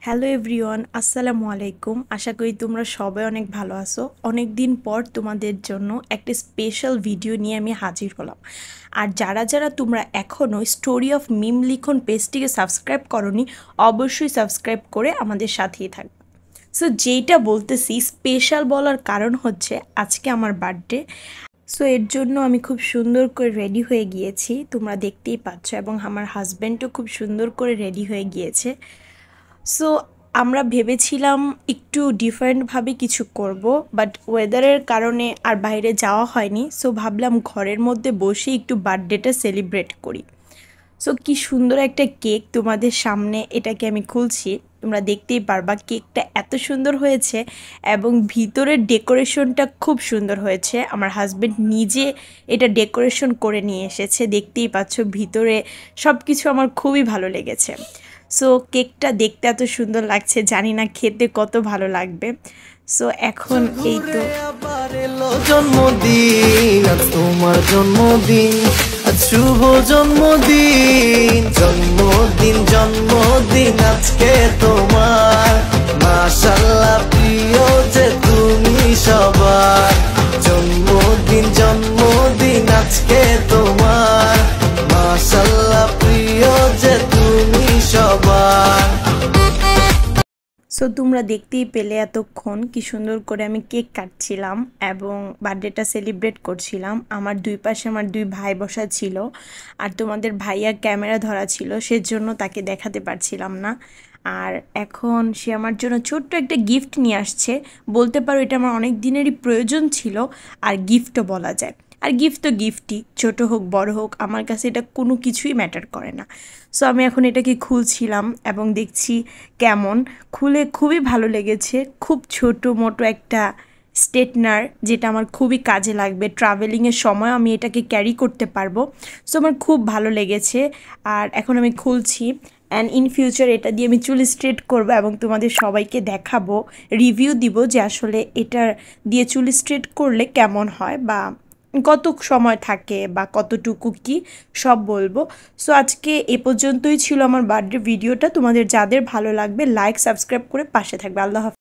Hello everyone, আসসালামু আলাইকুম। আশা করি তোমরা সবাই অনেক ভালো আছো। অনেক দিন পর তোমাদের জন্য একটা স্পেশাল ভিডিও নিয়ে আমি হাজির হলাম। আর যারা যারা তোমরা এখনও স্টোরি অফ মিম লিখন পেজটিকে সাবস্ক্রাইব করনি, অবশ্যই সাবস্ক্রাইব করে আমাদের সাথেই থাকবে। সো যেইটা বলতেছি স্পেশাল বলার কারণ হচ্ছে আজকে আমার বার্থডে। সো এর জন্য আমি খুব সুন্দর করে রেডি হয়ে গিয়েছি, তোমরা দেখতেই পাচ্ছ, এবং আমার হাজব্যান্ডও খুব সুন্দর করে রেডি হয়ে গিয়েছে। সো আমরা ভেবেছিলাম একটু ডিফারেন্টভাবে কিছু করব, বাট ওয়েদারের কারণে আর বাইরে যাওয়া হয়নি। সো ভাবলাম ঘরের মধ্যে বসে একটু বার্থডেটা সেলিব্রেট করি। সো কি সুন্দর একটা কেক তোমাদের সামনে, এটাকে আমি খুলছি, তোমরা দেখতেই পারবা কেকটা এত সুন্দর হয়েছে এবং ভিতরের ডেকোরেশনটা খুব সুন্দর হয়েছে। আমার হাজব্যান্ড নিজে এটা ডেকোরেশন করে নিয়ে এসেছে, দেখতেই পাচ্ছ ভিতরে সব কিছু আমার খুবই ভালো লেগেছে। সো কেকটা দেখতে এত সুন্দর লাগছে, জানি না খেতে কত ভালো লাগবে। সো এখন এই তো জন্মদিন, আজ তোমার জন্মদিন, আজ শুভ জন্মদিন, জন্মদিন জন্মদিন আজকে তোমার। মাশাআল্লাহ প্রিয় যে তুমি সবার, জন্মদিন জন্মদিন আজকে তোমার। মাশাআল্লাহ প্রিয় যে তুমি সবার। সো তোমরা দেখতেই পেলে এতক্ষণ কি সুন্দর করে আমি কেক কাটছিলাম এবং বার্থডেটা সেলিব্রেট করছিলাম। আমার দুই পাশে আমার দুই ভাই বসা ছিল, আর তোমাদের ভাইয়া ক্যামেরা ধরা ছিল, সেজন্য তাকে দেখাতে পারছিলাম না। আর এখন সে আমার জন্য ছোট্ট একটা গিফট নিয়ে আসছে, বলতে পারো এটা আমার অনেক দিনেরই প্রয়োজন ছিল, আর গিফটও বলা যায়। আর গিফট তো গিফটই, ছোটো হোক বড় হোক, আমার কাছে এটা কোনো কিছুই ম্যাটার করে না। সো আমি এখন এটাকে খুলছিলাম এবং দেখছি কেমন, খুলে খুবই ভালো লেগেছে। খুব ছোটো মোটো একটা স্ট্রেটনার, যেটা আমার খুবই কাজে লাগবে, ট্রাভেলিংয়ের সময় আমি এটাকে ক্যারি করতে পারবো। সো আমার খুব ভালো লেগেছে। আর এখন আমি খুলছি, অ্যান্ড ইন ফিউচার এটা দিয়ে আমি চুল স্ট্রেট করবো এবং তোমাদের সবাইকে দেখাবো, রিভিউ দিব যে আসলে এটা দিয়ে চুল স্ট্রেট করলে কেমন হয়, বা কত সময় থাকে, বা কতটুকু কি, সব বলবো। সো আজকে এ পর্যন্তই ছিল আমার বার্থডে ভিডিওটা। তোমাদের যাদের ভালো লাগবে লাইক সাবস্ক্রাইব করে পাশে থাকবে। আল্লাহ হাফেজ।